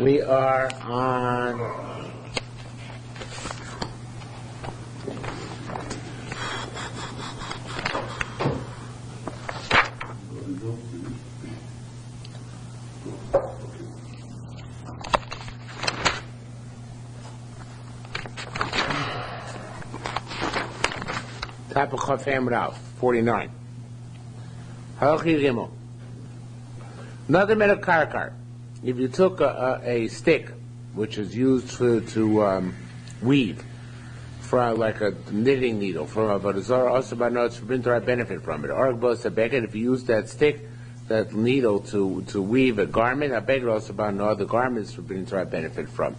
We are on top of Chaf Hamid Aleph, 49. Halachi Gimel. Another metakarkar. If you took a stick, which is used to weave, for like a knitting needle, from Avodah Zarah, also by now it's forbidden to benefit from it. Or if you use that stick, that needle to weave a garment, also by now the garment is forbidden to benefit from.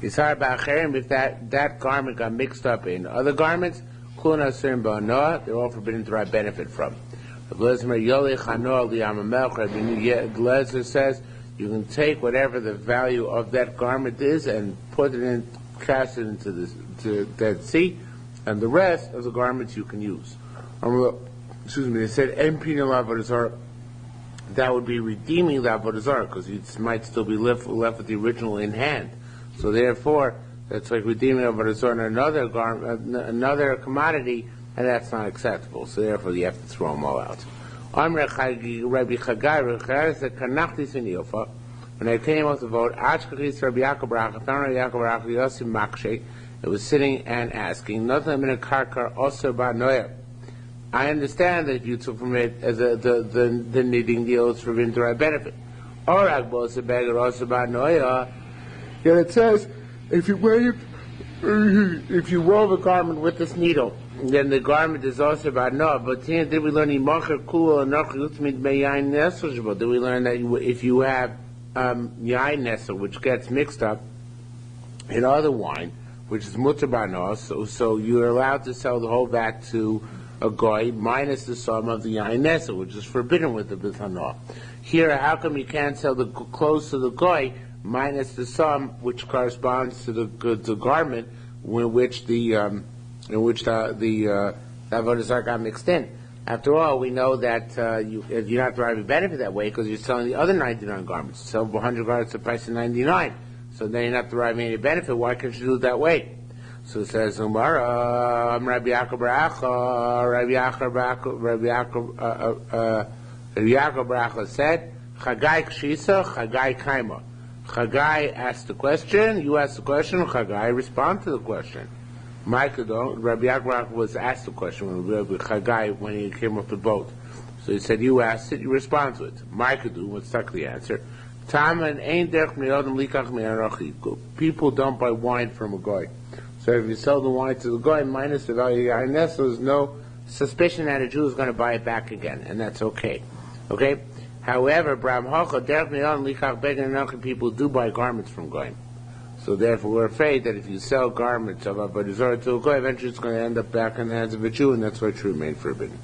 If that garment got mixed up in other garments, they're all forbidden to benefit from. The Lezer says you can take whatever the value of that garment is and put it in, cast it into the Dead Sea, and the rest of the garments you can use. They said Avodah Zarah. That would be redeeming the Avodah Zarah, because you might still be left with the original in hand. So therefore, that's like redeeming Avodah Zarah another another commodity, and that's not acceptable. So therefore, you have to throw them all out. When I came out to vote, it was sitting and asking, I understand that if you took from it as the knitting deal, it's forbidden to benefit. Yet it says, if you wove a garment with this needle, then the garment is also about no. But did we learn did we learn that if you have yain nesel, which gets mixed up in other wine, which is mutter no, so you're allowed to sell the whole vat to a goy minus the sum of the yain nesel, which is forbidden with the bithanah. Here, how come you can't sell the clothes to the goy minus the sum which corresponds to the garment in which the Avodah Zarah got mixed in? After all, we know that you're not deriving benefit that way because you're selling the other 99 garments. You sell 100 garments at the price of 99. So then you're not deriving any benefit. Why can't you do it that way? So it says, Rabbi Yaakov Bracha said, Chagai Kshisa, Chagai Kaima. Chagai asked the question, you asked the question, Chagai respond to the question. Rabbi Yaakov was asked the question when he came off the boat. So he said, you asked it, you respond to it. What's the answer? People don't buy wine from a guy. So if you sell the wine to the guy minus the value of the so there's no suspicion that a Jew is going to buy it back again, and that's okay. Okay? However, people do buy garments from goyim. So therefore, we're afraid that if you sell garments of Avodah Zarah to a goy, eventually it's going to end up back in the hands of a Jew, and that's why it should remain forbidden.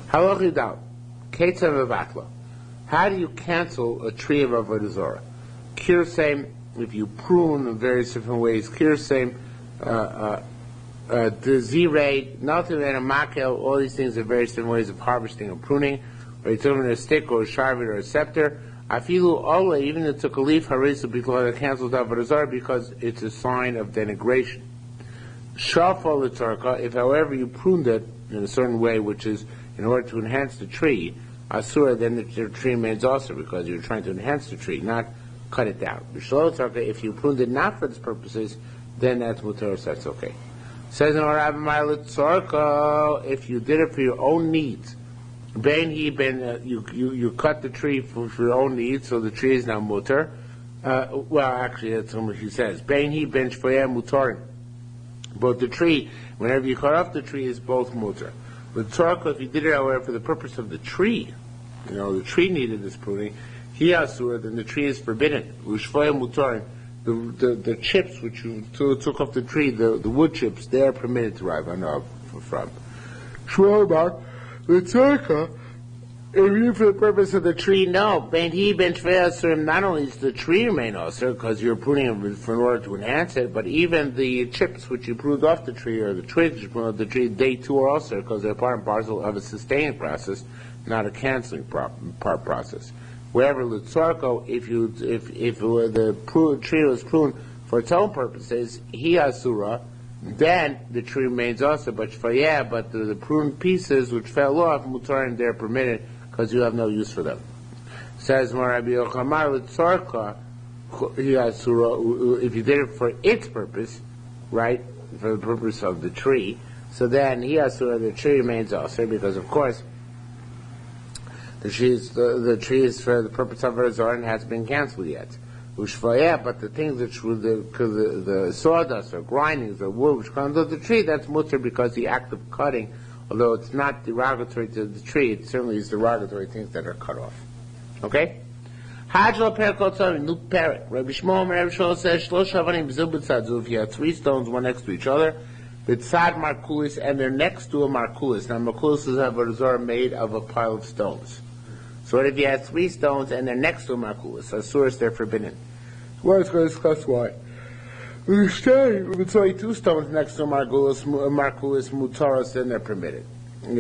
How do you cancel a tree of Avodah Zarah? Kirsem, if you prune in various different ways, kirsem, the zirei, nothing than a makel, all these things are various different ways of harvesting or pruning, or you took them in a stick or a sharvit or a scepter. Afilu ola, even if it took a leaf, harisu because it cancels Avodah Zarah because it's a sign of denigration. Shafal l'tzarka, if however you pruned it in a certain way, which is in order to enhance the tree, asura, then the tree remains also because you're trying to enhance the tree, not cut it down. B'shlo l'tzarka, if you pruned it not for these purposes, then that's mutar, so that's okay. Says in Rabbi l'tzarka, if you did it for your own needs, you cut the tree for your own needs, so the tree is now mutar. Actually, that's what he says. But the tree, whenever you cut off the tree, is both mutar. But tzarka, if you did it, however, for the purpose of the tree, the tree needed this pruning, then the tree is forbidden. The chips which you took off the tree, the wood chips, they are permitted to rive from. The tzarka, even for the purpose of the tree, no. Not only is the tree remain also because you're pruning it in order to enhance it, but even the chips which you pruned off the tree or the twigs you pruned off the tree, they too are also because they're part and parcel of a sustaining process, not a canceling process. Wherever Lutzarko, if the tree was pruned for its own purposes, he asura, then the tree remains also. But the pruned pieces which fell off, mutar, and they're permitted because you have no use for them. Says Rabbi Yochanan, Lutzarka, he asura, if you did it for its purpose, right, for the purpose of the tree, so then he asura, the tree remains also, because of course the tree is for the purpose of Avodah Zarah and hasn't been cancelled yet. But the things that the sawdust or grindings or wood which comes out of the tree, that's mutter because the act of cutting, although it's not derogatory to the tree, it certainly is derogatory things that are cut off. Okay? New parrot. Rabbi Shmuel says, if you have three stones, one next to each other, B'tzad markulis, and they're next to a markulis. Now, markulis is Avodah Zarah made of a pile of stones. So what if you have three stones and they're next to a markulis? Asuras, they're forbidden. Well, it's going to discuss why. If it's only two stones next to a markulis mutaros, then they're permitted. It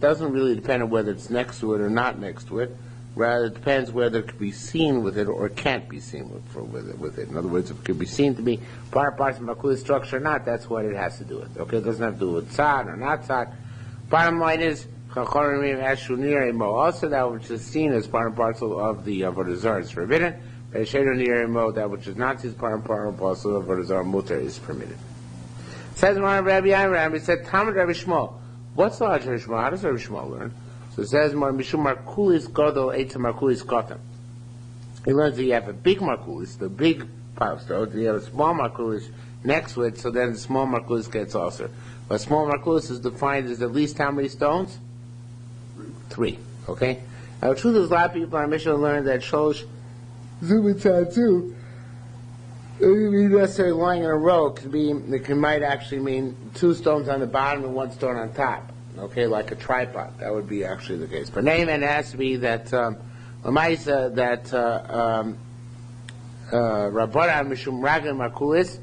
doesn't really depend on whether it's next to it or not next to it. Rather, it depends whether it could be seen with it or can't be seen with it. In other words, if it could be seen to be parts of Makuli's structure or not, that's what it has to do with. Okay, it doesn't have to do with tzad or not tzad. Bottom line is, also that which is seen as part and parcel of the Avodah Zarah is forbidden. That which is not seen as part and parcel of Avodah Zarah mutar is permitted. Says Rabbi said, Talmud Rabbi Shmuel. What's the Rabbi Shmuel? How does Rabbi Shmuel learn? So it says, Mishum Markulis Godol Eitz Markulis Kotam. He learns that you have a big Markulis, the big pile of stones, you have a small Markulis next to it, so then the small Markulis gets also. But small Markulis is defined as at least how many stones? Three. Okay? Now the truth is, a lot of people on Mishnah learn that Sholosh Zubitzad too. It doesn't mean necessarily lying in a row. It might actually mean two stones on the bottom and one stone on top. Okay, like a tripod. That would be actually the case. But name it has to be that Lamaisa Rabbanan Mishum Ragan Markulis.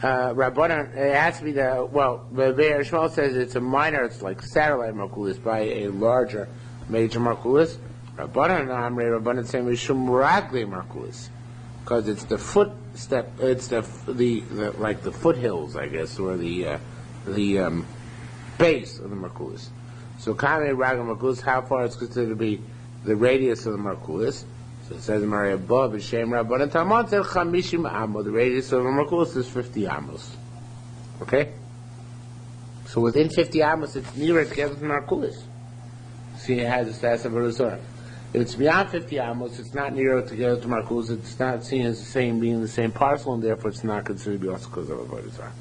Rabbanan, it has to be the Shmuel says it's a minor, it's like satellite Markulis by a larger major Markulis. Rabbanan say Mishum Ragli Markulis, because it's the footstep, it's the like the foothills, I guess, or the base of the Markulis. So Kame Raga Markulis, how far it's considered to be the radius of the Markulis. So it says Maria above B'Shem Rabbanan Talmud said Chamishim Amo. The radius of the Markulis is 50 amos. Okay? So within 50 amos it's nearer together to the Markulis. See, it has a status of Avodah Zarah. If it's beyond 50 amos, it's not nearer together to Markulis, it's not seen as the same, being the same parcel, and therefore it's not considered to be also because of Avodah Zarah.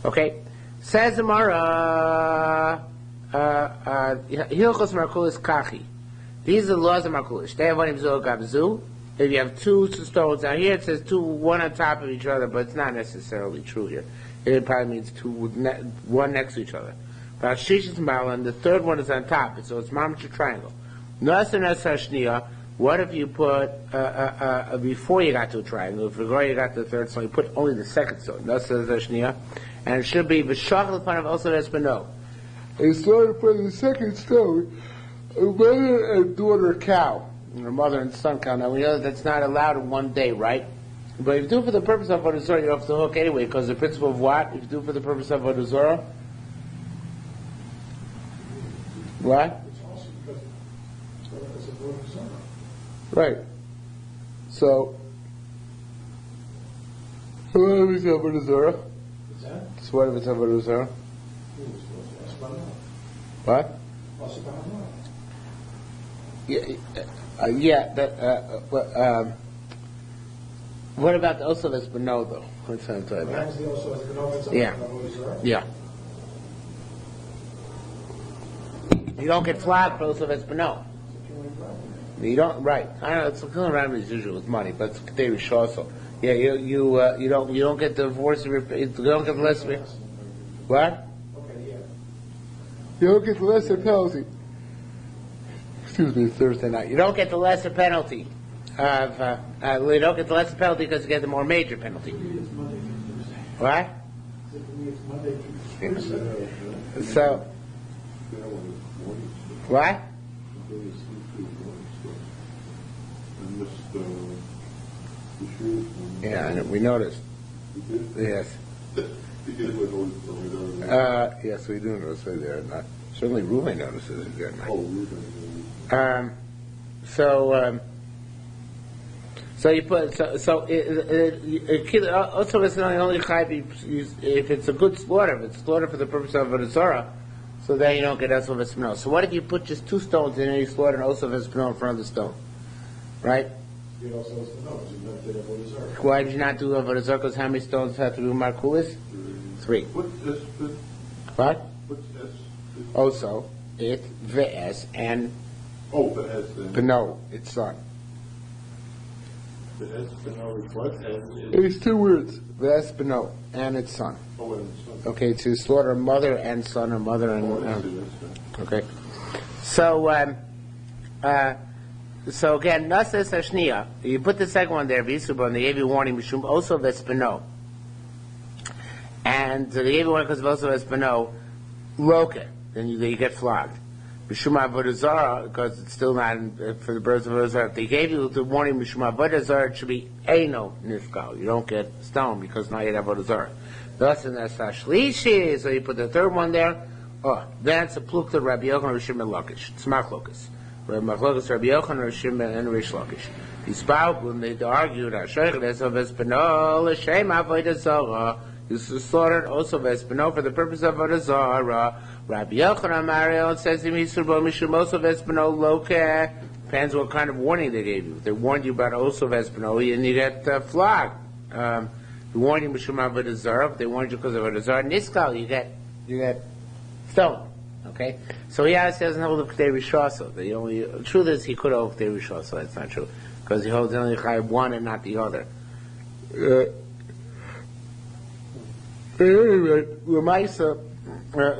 Okay? Says the Mara, Hilchos Markulis Kachi. These are the laws of Markulis. If you have two stones, now here it says two, one on top of each other, but it's not necessarily true here. It probably means two, one next to each other. But Shishis Malan, the third one is on top, so it's Mamacha triangle. What if you put, before you got to a triangle, if you got to the third stone, you put only the second stone, and it should be V'shachal Panav also Espano. Instead of putting the second stone, a mother and daughter cow, or mother and son cow. Now we know that's not allowed in one day, right? But if you do it for the purpose of Avodah Zarah, you're off the hook anyway, because the principle of what? If you do it for the purpose of Avodah Zarah, what? Right. So, what if it's Avodah Zarah? So what if it's Avodah Zarah? What? What about the Osav Espino though? What's that talking about? Yeah. You don't get flat for Osav Espino. You don't, right? I know it's killing around as usual with money, but it's Kedei also. Yeah, you don't get divorced. You don't get the lesser. What? You don't get the lesser penalty. Excuse me, Thursday night. You don't get the lesser penalty of. You don't get the lesser penalty because you get the more major penalty. What? So. What? Yeah, we noticed. Yes. Yes, we do notice it there. Certainly, Ruven notices it there. So you put also it's not only chayv if it's a good slaughter. If it's slaughter for the purpose of Avodah Zarah, so then you don't get osel v'espinol. So what if you put just 2 stones in and you slaughter an osel v'espinol in front of the stone, right? Why did you not do Avodah Zarah? Because how many stones have to do markulis? 3. What? What's S? Also, it, v'es, and Beno, its son. V'es, Beno is what? It's 2 words. V'es, Beno, and its son. Oh, and its son. Okay, to slaughter a mother and son, or mother and... okay. So again, Nases Hashniya, you put the second one there, Visuba, and they gave you warning, Mishum also Vespino. And they gave you warning because of also Vespino, Loke, then you get flogged. Mishum Avodah Zarah, because it's still not for the birds of Avodah Zarah. If they gave you the warning, Mishum Avodah Zarah, it should be Eino Nifkal. You don't get stoned because now you have Avodah Zarah. Thus in the Sashlishi, so you put the third one there, then it's a Plukta Rabbi Yochanan Rishim and Lakish. It's Machlokas. Machlokas Rabbi Yochanan Rishim and Rish Lakish. These when they argued, Ashreich Leso Vespino, L'Shem Avodah Zarah, you slaughtered also Vespino for the purpose of Avodah Zarah. Rabbi Yochanan Mariel says to me, Surbo Mishum also Vespino Loke. Depends what kind of warning they gave you. They warned you about also Vespino, and you get flogged. They warned you Mishum Avodah Zarah. They warned you because of Avodah Zarah. Niskal, you get stoned. Okay, so he doesn't hold the K'dei Rishasa. The truth is he could hold K'dei Rishasa. That's not true because he holds only one and not the other.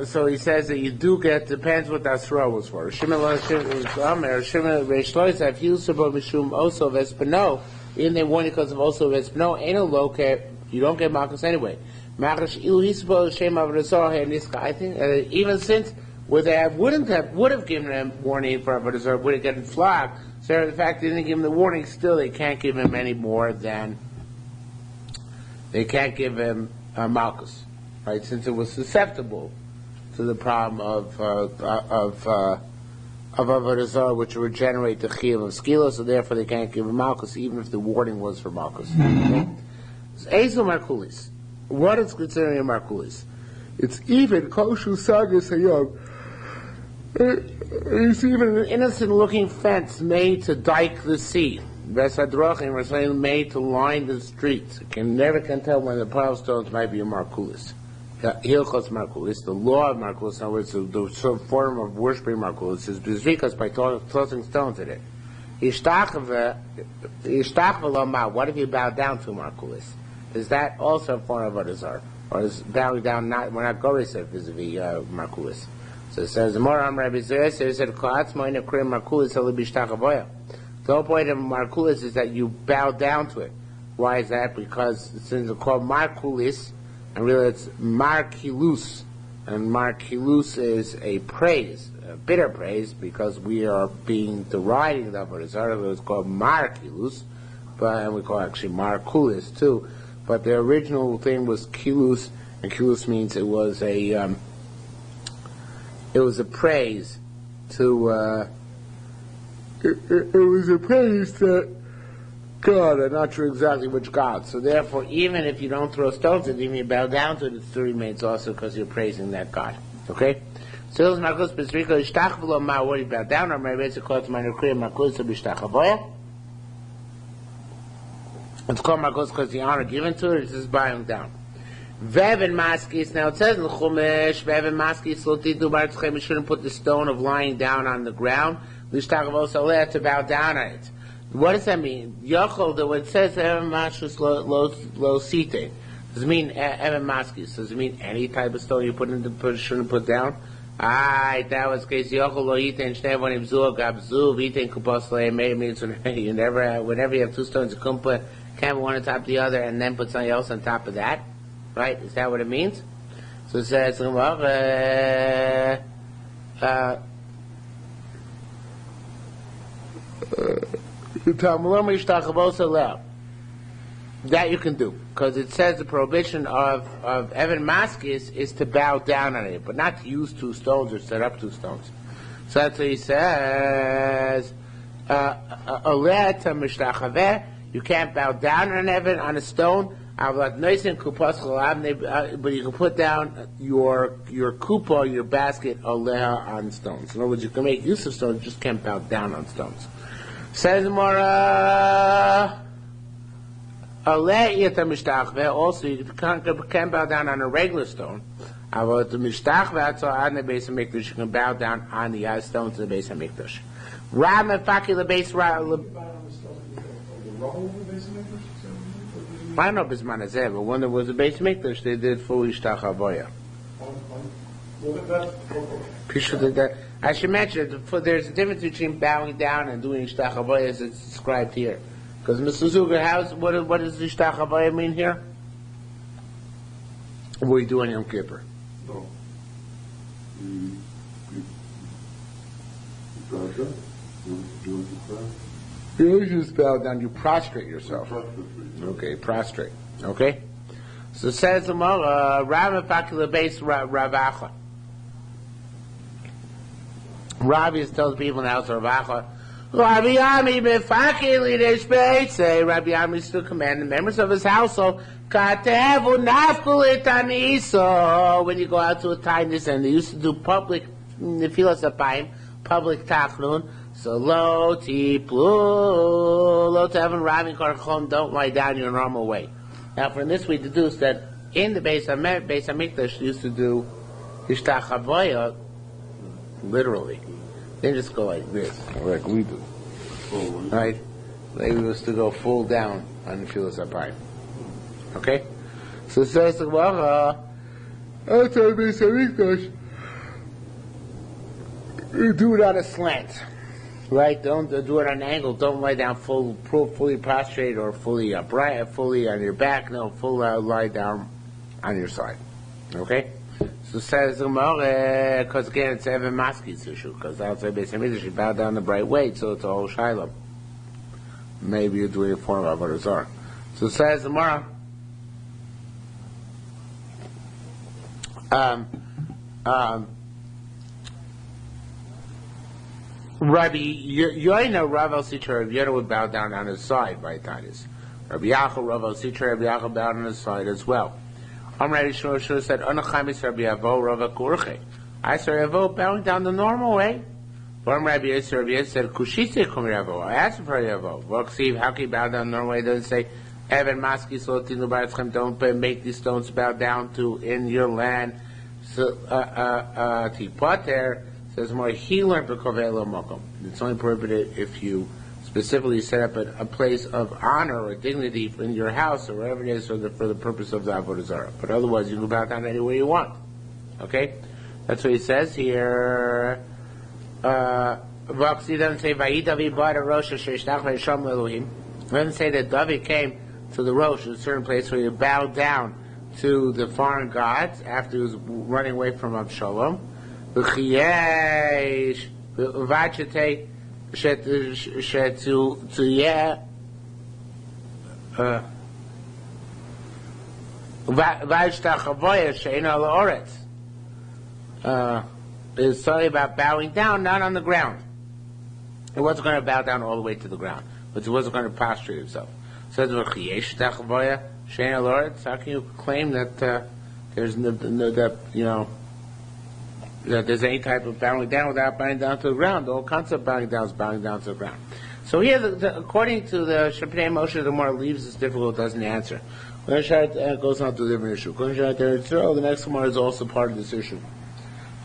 So he says that you do get, depends what the Asra was for. Shimon Reish Lois, if you support Mishum also Vespino, even they warn you because of also Vespino, ain't a loke, you don't get Malchus anyway. I think even since would have given him warning for Avodah Zarah, would have gotten flogged. So the fact they didn't give him the warning, still they can't give him any more than they can't give him Malchus, right? Since it was susceptible to the problem of Avodah Zarah, which would generate the chiyuv of skila, so therefore they can't give him Malchus, even if the warning was for Malchus. Okay? So, Ezel Markulis. What is considering a Markulis? It's even koshu sagas hayom. It's even an innocent-looking fence made to dike the sea. Besadrachim are saying made to line the streets. You never can tell when the pile stones might be a Markulis. Hilchos Markulis, the law of Markulis, in other words, the form of worshiping Markulis is Bizrikas by tossing stones at it. What if you bow down to Markulis? Is that also a form of Avodah Zarah? Or is bowing down not, we're not Gorisef vis-a-vis Markulis. So it says, the more Rabbi Zerah says, the whole point of Markulis is that you bow down to it. Why is that? Because since it's called Markulis, and really it's Markilus, and Markilus is a praise, a bitter praise, because we are being deriding the Avodah Zarah, so it's called Markilus, and we call it actually Markulis too. But the original thing was kilus, and kilus means it was a praise to it was a praise to God. I'm not sure exactly which God. So therefore, even if you don't throw stones at it, even if you bow down to it, it still remains also because you're praising that God. Okay. So those markos bezrika ishtach v'lo ma what you bow down or maybe it's called minor kriya markos b'ishtach avoya. It's called Markos because the honor given to it is just bowing down. Vev and Maskis, now it says in the Chumash, Vev and Maskis, you shouldn't put the stone of lying down on the ground. Lishtach v'osaleh, to bow down on it. What does that mean? Yochel, the when it says Evan Mashus lo site, does it mean Evan Maskis? Does it mean any type of stone you shouldn't put down? That was case Yochel lo yiten shnei vonim zu gabzu v'yiten kupos le'emei means you never, whenever you have 2 stones, you can't put one on top of the other and then put something else on top of that, right? Is that what it means? So it says, That you can do, because it says the prohibition of Evan Maskis is to bow down on it, but not to use 2 stones or set up 2 stones. So that's what he says. You can't bow down on Evan, on a stone, but you can put down your kupa, your basket, on stones. In other words, you can make use of stones, you just can't bow down on stones. Says Mora. Also, you can't bow down on a regular stone. But the mishtachve on the base of mikdash, you can bow down on the stones of the base of mikdash. Ram and Faki the base. I don't know if it's manazeh, but when there was a base of mikdash, they did full ishtachavoya. I should mention there's a difference between bowing down and doing ishtachavoya as it's described here. Because Mr. Zuger, what does the Ishtachavaya mean here? What do you do on Yom Kippur? No. You just bow down, you prostrate yourself. Okay, prostrate. Okay? So it says the Rav Fakila base Ravacha. Ravi tells people in the house of Ravacha, Rabbi Yami befaki leaders say Rabbi Yami still command the members of his household katevu nafkulit aniso when you go out to a kindness, and they used to do public nefilas apayim, public tachnun. So lo tiplu lo tevin ravin karchon, don't lie down your normal way. Now from this we deduce that in the Beis Hamikdash used to do ishtachavoya literally. They just go like this, like we do. Right? They used to go full down on the Filas Apayim. Okay? So it says the Gemara, you do it on a slant. Right? Don't do it on an angle. Don't lie down fully prostrate or fully upright, fully on your back. No, full lie down on your side. Okay? So says the Gemara, because again it's Evan Maski's issue, because outside Beis Hamikdash you bow down the bright way, so it's a whole shiloh. Maybe you're doing a form of Avodah Zarah. So says the Gemara, Rabbi Yoina Rav al Sitra, Rabbi Yoina would bow down on his side by Titus. Rabbi Yachal Rav al Sitra, Rabbi Yachal bowed on his side as well. Amrei Shur said, "Anachamis Rabbi Avo Rav Akurche." I saw Avo bowing down the normal way. But Rabbi Yisrael said, "Kushise Kum Avo." I asked for Avo. V'aksiv, how can you bow down the normal way? It doesn't say, "Evan Maski Sotinu Baratzchem." Don't make these stones bow down to in your land. So Tipater says more. He learned b'kovelo mokom. It's only prohibited if you specifically set up a place of honor or dignity in your house or wherever it is for the purpose of the Avodah Zarah. But otherwise, you can bow down anywhere you want. Okay? That's what he says here. Voxi doesn't say, Vayidavi bought a Rosh Hashanah Vayisham Elohim. It doesn't say that David came to the Rosh, a certain place where he bowed down to the foreign gods after he was running away from Absalom. V'chiyesh, v'vachete, v'vachete, is sorry about bowing down, not on the ground. He wasn't going to bow down all the way to the ground, but he wasn't going to prostrate himself. Says how can you claim that there's that there's any type of bowing down without bowing down to the ground? The whole concept of bowing down is bowing down to the ground. So here, according to the Shepnei Moshe, the more leaves is difficult, doesn't answer. When it goes on to a different issue. The next Gemara is also part of this issue.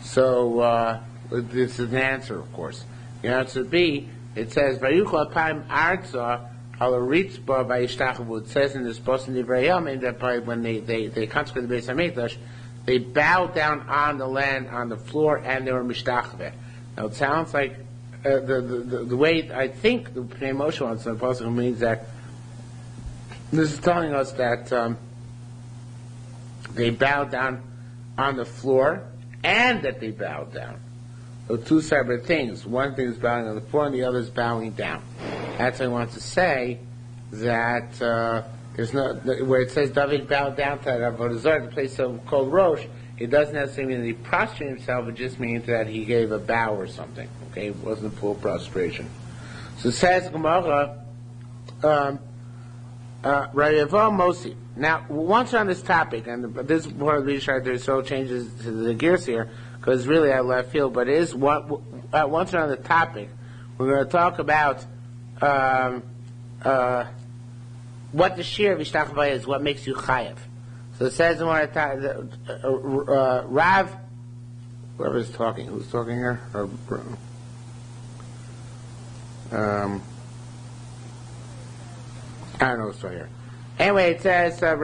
So this is an answer, of course. The answer B, it says, "Vayuchal apayim arza al ritzba vayishtachavu." It says in this post in Divrei Yamim that when they consecrated the Beis Hamikdash, they bowed down on the land, on the floor, and they were mishtachve. Now it sounds like the way I think the Pnei Moshe wants to post means that this is telling us that they bowed down on the floor and that they bowed down. two separate things. One thing is bowing on the floor, and the other is bowing down. That's what I want to say, that there's no, where it says David bowed down to Avodah Zarah, the place called Rosh, it doesn't necessarily mean that he prostrated himself, it just means that he gave a bow or something. Okay, it wasn't full prostration. So it says Gemara, Mosi. Now, once we're on this topic, and this is part of the reason there's so changes to the gears here, because really I left field, but it is once we're on the topic, we're going to talk about what the shiur of Ishtachava is, what makes you chayav. So it says in one of the Rav, whoever's talking, who's talking here? I don't know what's right here. Anyway, it says, so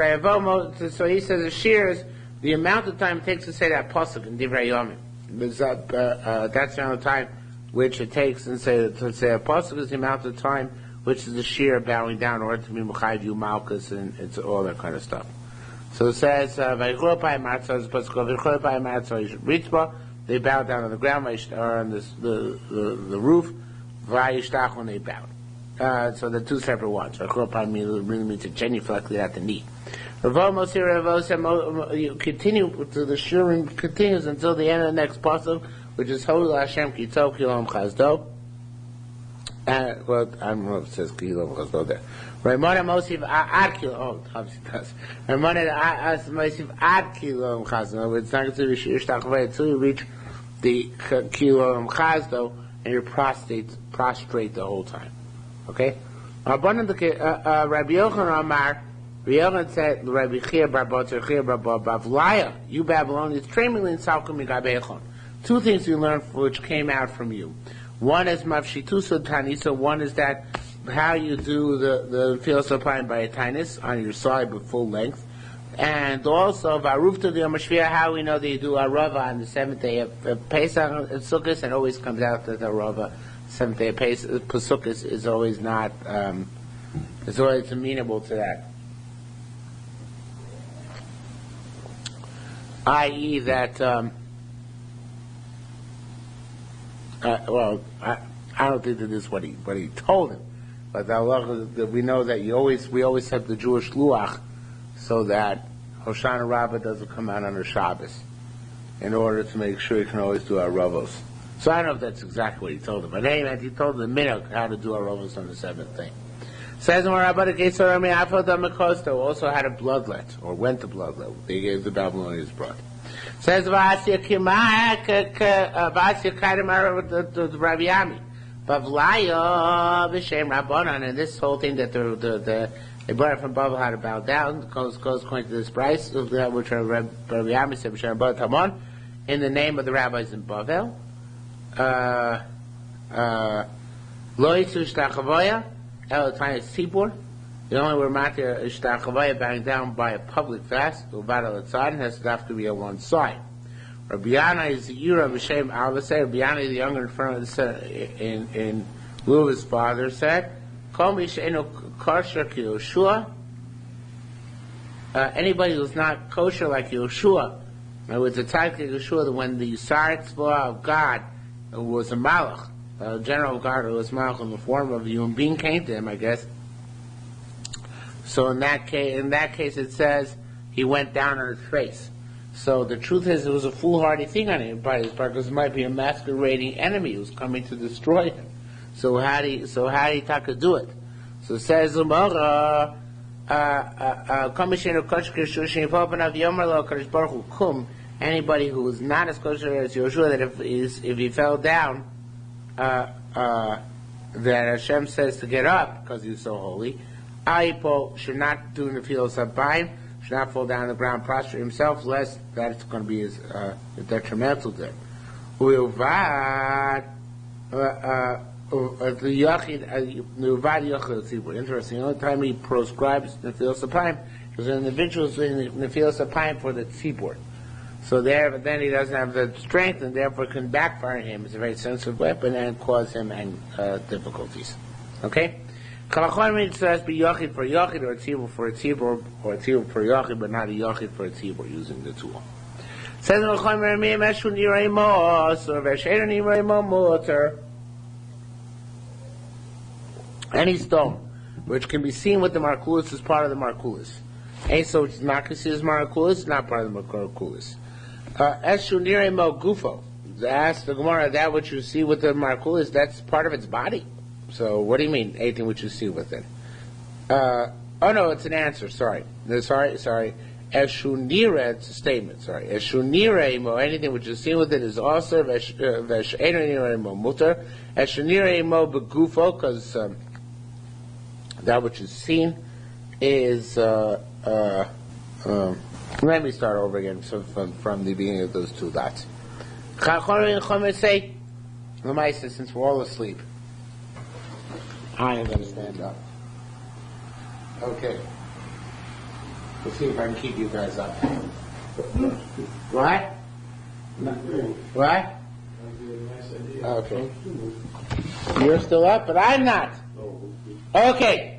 he says the shiur is the amount of time it takes to say that pasuk in Divrei Yomim. That's the amount of time which it takes to say a pasuk is the amount of time which is the shiur bowing down in order to be mechayiv you malchus and it's all that kind of stuff. So it says, they bow down on the ground or on the roof, when they bowed. So the two separate ones. Really means to genuflectly at the knee. You continue to the shiurim continues until the end of the next pasuk, which is Holy Hashem Kitov Kilom Chazdo. Well, I don't know if it says Kilom Chazdo there. Raimona Mosif Ad Kilom. Oh, obviously it does. Raimona Mosif Ad Kilom Chazdo. It's not going to be Shiur Shtachvei until you reach the Kilom Chazdo and you're prostrate the whole time. Okay? Rabbi Yochanan Amar, Rabbi Yochanan said, Rabbi Chia bar Bavlaya, you Babylonians, tremingly in Salkum Migabechon. Two things you learned which came out from you. One is Mavshitusa Tanisa, one is that how you do the philosophy by a tinus on your side with full length. And also, Varuf to the Yom HaShviah, how we know that you do Arava on the seventh day of Pesach and Sukkot, and always comes out that Arava, seventh day of Pesach is always not, is always amenable to that. I.e. that, well, I don't think that this is what he told him, but we know that we always have the Jewish Luach, so that Hoshana Rabbah doesn't come out under Shabbos, in order to make sure you can always do our Ravos. So I don't know if that's exactly what he told him, but anyway, he told him the minhag how to do our Ravos on the seventh day. Says also had a bloodlet, or went to bloodlet. They gave the Babylonians blood. Says Vasya the Rabbi Yami. Bavlaya B'Shem Rabbanan, and this whole thing that they brought it from Bavel how to bow down goes according to this price, which Rabbi Yami said B'Shem Rabbanan Tamon, in the name of the rabbis in Bavel. Lo Yitzu Shtachavoya El Tanya Tzibur. The only word matter is Shtachavoya bowing down by a public fast. Uvad al Tzad has to have to be on one side. Rabbi Yana is the year of Hashem Al-Vaseh. Rabbi Yana, the younger in lieu of his father, said, Kol mi she'enu kosher ki Yoshua. Anybody who's not kosher like Yoshua, with the type of Yoshua, when the Yisar Tzvah of God was a Malach, a general of God who was Malach in the form of a human being, came to him, I guess. So in that case, it says he went down on his face. So the truth is, it was a foolhardy thing on him by his part, because it might be a masquerading enemy who's coming to destroy him. So how do you taka do it? So it says anybody who is not as kosher as Yoshua, that if he fell down, that Hashem says to get up because he's so holy. Aipo should not do the fields of Baim, should not fall down on the ground, prostrate himself, lest that's going to be detrimental to him. Interesting. The only time he proscribes the fields of Baim is when the individuals in the fields of Baim for the tzibur. So but then he doesn't have the strength, and therefore it can backfire on him. It's a very sensitive weapon and cause him difficulties. Okay? Kalachon says be yachid for yachid, or tzibur for a tzibur, or a tzibur for yachid, but not a yachid for a tzibur using the tool. Says the Chomer Miyam Eshu Nirei Mo Osur V'Sheinu Nirei Mo Mutter. Any stone which can be seen with the Markulis is part of the Markulis. And so it's not considered as Markulis, not part of the Markulis. Eshu Nirei Mo Gufo. Ask the Gemara, that which you see with the Markulis, that's part of its body. So what do you mean, anything which you see with it? Oh no, it's an answer, sorry. Sorry. Eshunire, it's a statement, sorry. Eshunire mo, anything which is seen with it is also Veshenire mo mutter. Eshunire mo begufo, because that which is seen is, let me start over again from the beginning of those two dots. Chachor say, Lamaisa, since we're all asleep, I am going to stand up. Okay. Let's see if I can keep you guys up. What? What? Okay. You're still up, but I'm not. Okay.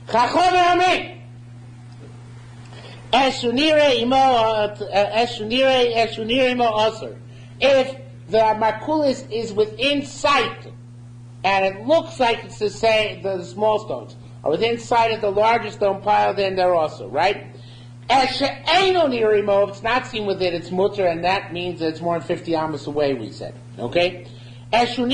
Chachom Amin. Eshunire imo osir. If the Markulis is within sight, and it looks like it's the small stones, or within sight of the larger stone pile, then they're also, right? If it's not seen with it, it's mutter, and that means that it's more than 50 amos away, we said. Okay? Because when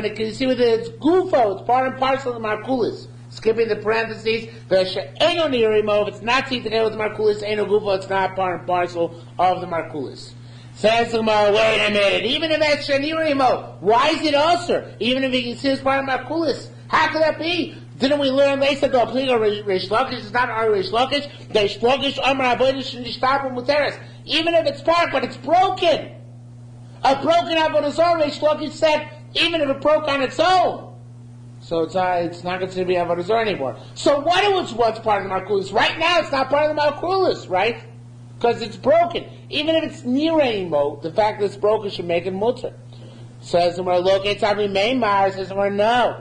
it can see with it, it's gufo, it's part and parcel of the Markulis. Skipping the parentheses, if it's not seen together with the Markulis, gufo, it's not part and parcel of the Markulis. Says the Gemara, wait a minute, even if it's shenirimo, why is it also? Even if you can see it's part of Markulis, how could that be? Didn't we learn later go pligo Reish Lakish is not our Reish Lakish? Reish Lakish Amar Avodah Nishtapu Muteres. Even if it's part, but it's broken. A broken Avodah Zarah, Reish Lakish said, even if it broke on its own. So it's not considered to be Avodah Zarah anymore. So what it was once part of the Markulis? Right now it's not part of the Markulis, right? Because it's broken. Even if it's near anymore, the fact that it's broken should make it mutter. Says the Gemara, look, it's Abi Meimar. Says the Gemara, no.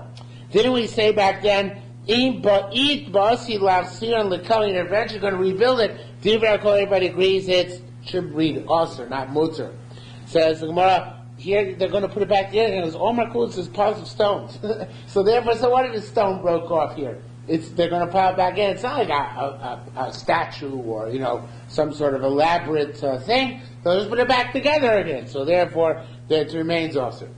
Didn't we say back then, eventually going to rebuild it? Everybody agrees it should read usher, not mutter. Says the Gemara, here they're going to put it back together, and all Markulis is piles of stones. So therefore, what if the stone broke off here? They're going to pile it back in. It's not like a statue or, some sort of elaborate thing. They'll just put it back together again. So therefore, it remains usher.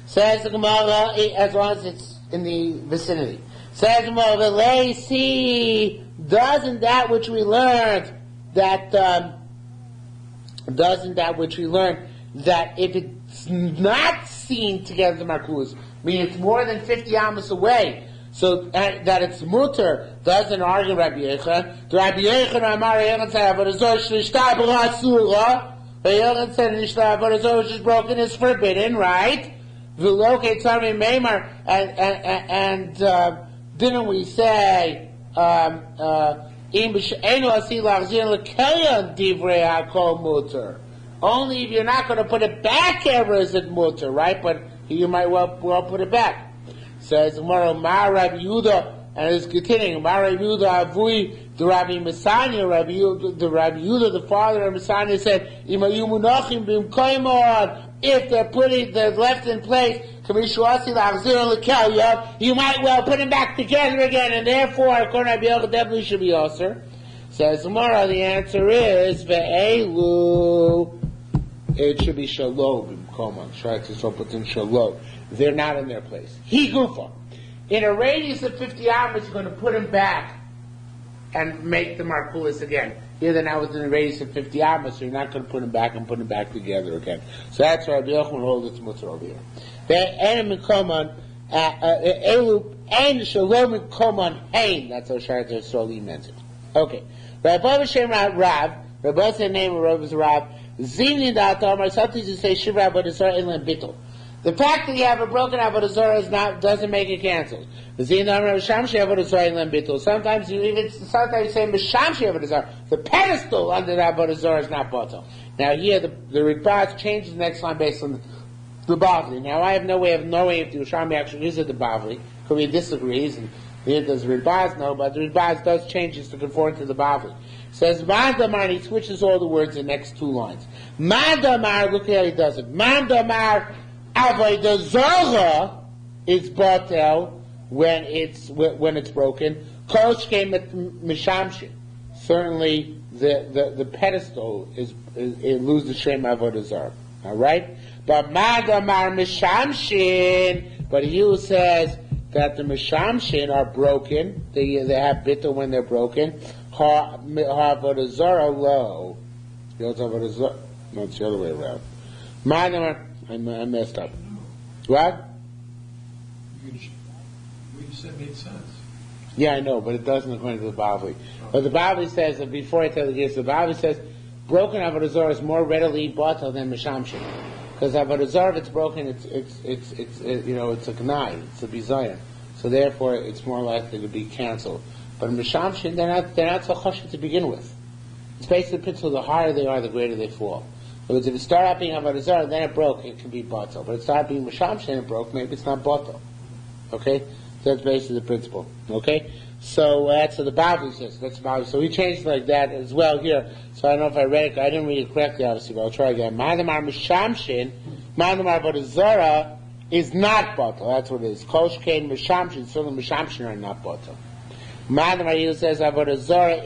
Says the Gemara, as long as it's in the vicinity. Says Movelei, see, doesn't that which we learned that if it's not seen together the Markulis, meaning it's more than 50 amos away, so that it's mutter, doesn't argue Rabbi Yechon. Rabbi Yechon Amar Yechon said Avodah Zarah Shnishta B'Lasura. Yechon said Nishta Avodah Zarah which is broken is forbidden, right? And didn't we say only if you're not going to put it back ever is it mutter, right? But you might well put it back. Says tomorrow Rabbi Yehuda, and it's continuing. Rabbi Yehuda Avui, the Rabbi Messiah, Rabbi Yehuda, the father of Messiah, said, if they're left in place, you might well put them back together again, and therefore, according to Rabbi Yehuda, definitely should be also. Says tomorrow, the answer is ve'elu. It should be shalom. Try to put in shalom. They're not in their place. He gufa. In a radius of 50 amos, you're going to put them back and make the Markulis again. Here they're now within a radius of 50 amos, so you're not going to put them back and put them back together again. So that's why Rabbi Yochanan holds it's mutter over here. And shalom koman hain. That's how Sharat Yisrael meant it. Okay. Rabbi Hashem Rav. Rabbi Hashem name of Rabbi Rav. Zimni da'atamar. Sometimes you say Shivra Avodah Zarah Inlan Bittul. The fact that you have a broken Avodah Zarah doesn't make it canceled. Sometimes you say Mishamshi Avodah Zarah. The pedestal under the Avodah Zarah is not bottle. Now here the Ribaz changes the next line based on the Bavli. Now I have no way of knowing if the Yerushalmi actually is at the Bavli. Because he disagrees, and Here does Ribaz know, but the Ribaz does change this to conform to the Bavli. Says Mandamar, and he switches all the words in the next two lines. Mandamar, look how he does it. Mandamar Avodah Zarah is batel when it's broken. Kosh came at Mishamshin. Certainly the pedestal it loses the Shem Avodah Zarah. All right? But Mandamar Mishamshin, but he says that the Mishamshin are broken. They have bittul when they're broken. Ha Avodah Zarah lo. No, it's the other way around. Mandamar, I messed up. What? What you said made sense. Yeah, I know, but it doesn't according to the Bavli. But the Bavli says that before I tell the case, the Bavli says broken Avodah Zarah is more readily batel than Mishamshin. Because Avodah Zarah, if it's broken, it's a gnai, it's a bizayon. So therefore, it's more likely to be canceled. But in Mishamshin, they're not so choshev to begin with. It's basically until the higher they are, the greater they fall. So if it started out being Avodah Zarah, then it broke, it can be batel. But it started being Mishamshin, it broke, maybe it's not batel. Okay? So that's basically the principle. Okay? So that's what the Bavli says. That's the Bavli. So we changed it like that as well here. So I don't know if I read it. I didn't read it correctly, obviously, but I'll try again. Madamar Mishamshin, Madamar Avodah Zarah is not batel. That's what it is. Kosh Kain Mishamshin, certainly Mishamshin are not batel. Madamar Yilu says Avodah Zarah,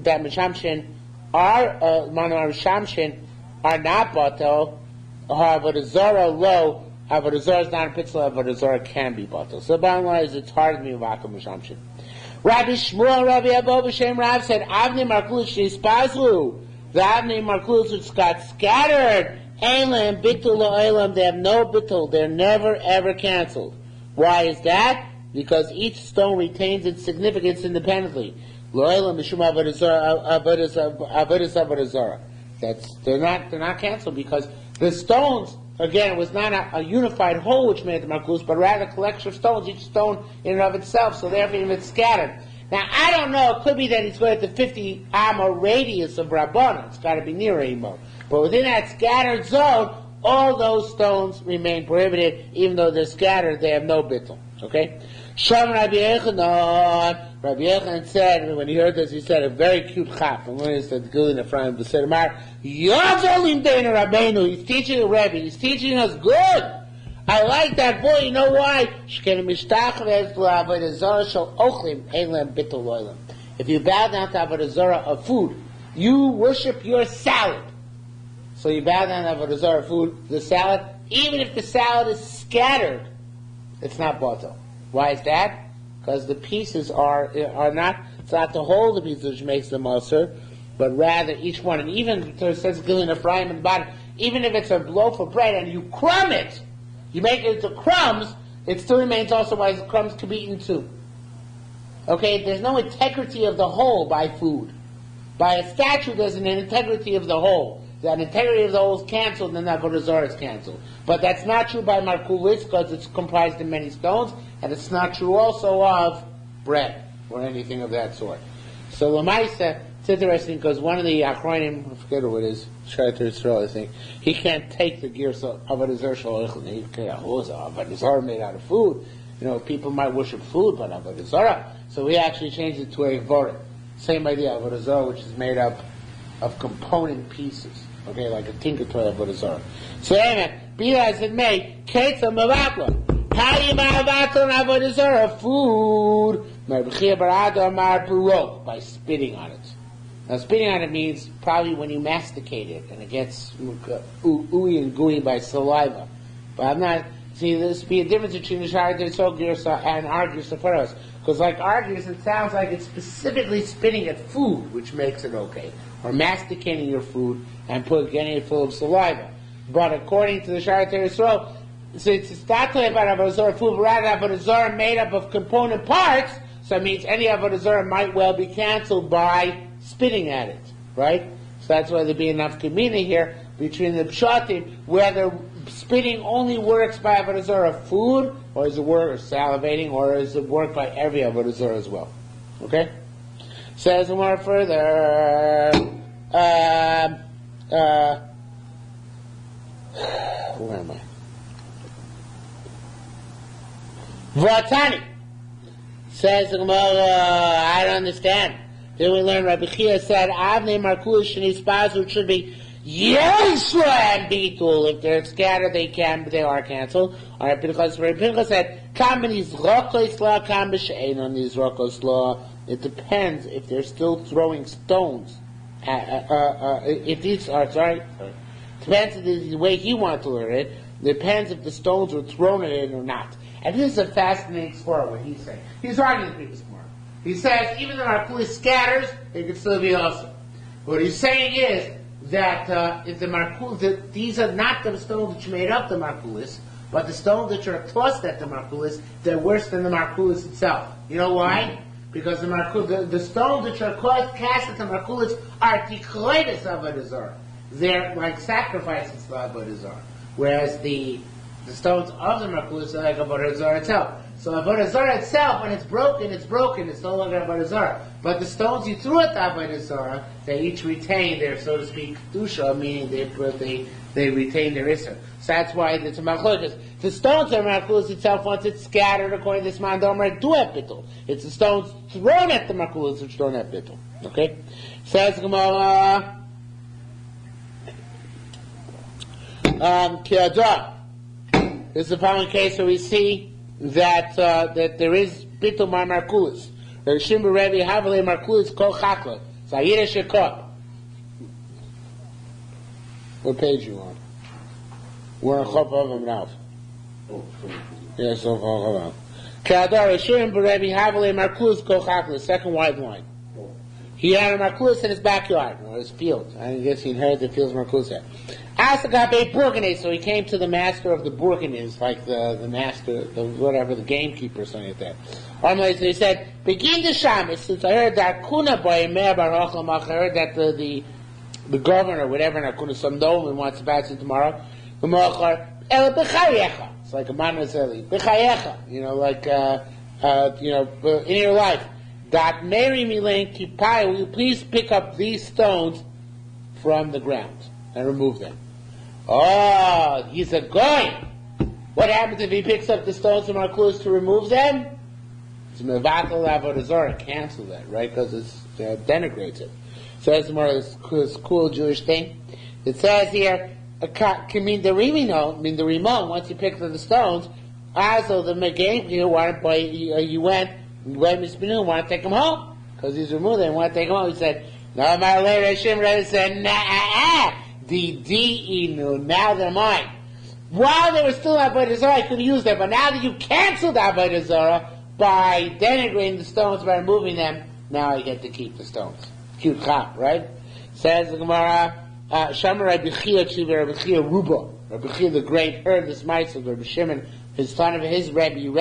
that Mishamshin are, Madamar Mishamshin are not batel. Avodah Zarah lo. Avodah Zarah is not a pitzla, Avodah Zarah can be batel. So the bottom line is it's hard to be Mavaka Mishamshin. Rabbi Shmuel, Rabbi Abba B'Shem Rav said, Avnei Marklus Sheispazlu. The Avnei Marklus which got scattered, Eilam, Bittul Lo'elam, they have no Bittul, they're never ever cancelled. Why is that? Because each stone retains its significance independently. Lo'elam Mishum Avodah Zarah. They're not cancelled because the stones, again, it was not a unified whole which made the Marklus, but rather a collection of stones, each stone in and of itself, so therefore even it's scattered. Now, I don't know, it could be that he's going to 50 amma radius of Rabbana, it's got to be near Emo. But within that scattered zone, all those stones remain prohibited, even though they're scattered, they have no bittul. Okay? Sham Rabbi Yechanan said, when he heard this, he said a very cute chap. And when he said, Gilin Ephraim, the Sedemar, Yozolim Deina Rabbeinu, he's teaching a Rebbe, he's teaching us good. I like that boy, you know why? If you bow down to Avodah Zarah of food, you worship your salad. So you bow down to Avodah Zarah of food, the salad, even if the salad is scattered, it's not batel. Why is that? Because the pieces are not, it's not the whole of the pieces which makes them ulcer, but rather each one. And even, it says Gilin Ephraim in the bottom, even if it's a loaf of bread and you crumb it, you make it into crumbs, it still remains also why the crumbs can be eaten too. Okay, there's no integrity of the whole by food. By a statue, there's an integrity of the whole. That integrity of the whole is canceled, then that Avodah Zarah is canceled. But that's not true by Markulis, because it's comprised of many stones, and it's not true also of bread, or anything of that sort. So Lamaisa, it's interesting, because one of the Achronim, I forget who it is, Shaita Yisrael, I think, he can't take the gears of Avodah Zarah Shalom. Avodah Zarah made out of food. You know, people might worship food, but Avodah Zarah. So we actually changed it to a Vorit. Same idea, Avodah Zarah, which is made up of component pieces. Okay, like a tinker toy Avodah Zarah. So anyway, be that as it may, Ketzah Mavakla. How do you Mavakla Avodah Zarah? Food. By spitting on it. Now spitting on it means probably when you masticate it and it gets ooey and gooey by saliva. But I'm not, see, there's be a difference between the Shara Girsa and our Girsa for us. Because like our Girsa, it sounds like it's specifically spitting at food, which makes it okay. Or masticating your food and getting it full of saliva. But according to the Shara Yisrael, so it's not talking about Avodah Zarah food, but rather Avodah Zarah made up of component parts, so it means any Avodah Zarah might well be canceled by spitting at it, right? So that's why there'd be enough kamina here between the pshatim, whether spitting only works by Avodah Zarah food, or is it work salivating, or is it work by every Avodah Zarah as well? Okay? Says more further. Where am I? Vatani Says the Gemara, I don't understand. Then we learn Rabbi Chia said, Avnei Markulis Shani Spazu should be Yeshua and Bitul. If they're scattered, they are canceled. Alright, because Rabbi Pinchas said, Kam b'nizrokos la, kam b'she'enon nizrokos la. It depends if they're still throwing stones. If these are, depends the way he wants to learn it. Depends if the stones were thrown at it or not. And this is a fascinating story, what he's saying. He's arguing the previous more. He says, even though Markulis scatters, it can still be awesome. What he's saying is that if the Markulis, these are not the stones that made up the Markulis, but the stones that are tossed at the Markulis, they're worse than the Markulis itself. You know why? Because the stones which are cast at the Markulis are tikroides Avodah Zarah. They're like sacrifices to Avodah Zarah. Whereas the stones of the Markulis are like Avodah Zarah itself. So Avodah Zarah itself, when it's broken, it's no longer Avodah Zarah. But the stones you threw at the Avodah Zarah, they each retain their, so to speak, Kedusha, meaning they retain their Isser. So that's why it's a Machlokes. The stones of Markulis itself, once it's scattered, according to this Mandomer, do have Bittul. It's the stones thrown at the Markulis which don't have Bittul. Okay? Says Gemara, Kiadah. This is the following case where we see that there is Bittul Mar Markulis. Rishim Rebbe Havale Markulis Kol Chakla. Zayira Shekot. What page you on? We're on Chop of him now. Yes, so far. Kadar Rishim Rebbe Havale Markulis Kol Chakla. Second wide line. He had a Markulis in his backyard, or his field. I guess he inherited the fields Markulis had. Asagabe Burganes, so he came to the master of the Burganes, like the master, the gamekeeper or something like that. So he said, begin the Shamis, since I heard that Kuna by Meir Bar Ochlamach, I heard that the governor, whatever, Nakuna, some Nolan wants to pass it tomorrow, it's like a man Mazeli, in your life, that Mary Milen Kipai, will you please pick up these stones from the ground and remove them? Oh, he's a guy. What happens if he picks up the stones from our clues to remove them? It's mevatel avodah zarah, cancel that, right? Because it denigrates it. So that's more of this cool Jewish thing. It says here, the Rimon, once you picked up the stones, also the Megaim, you went, want to take them home. Because he's removed them, want to take them home. He said, no, my lady, Hashem said, nah, now they're mine. While they were still Avodah Zarah, I could use them, but now that you canceled Avodah Zarah by denigrating the stones, by removing them, now I get to keep the stones. Cute chap, right? Says the Gemara, Shamar Rabbi Chia Chiva Rabbi Chia Ruba. Rabbi Chia the great heard this mice of Rabbi Shimon, his son of his Rebbe,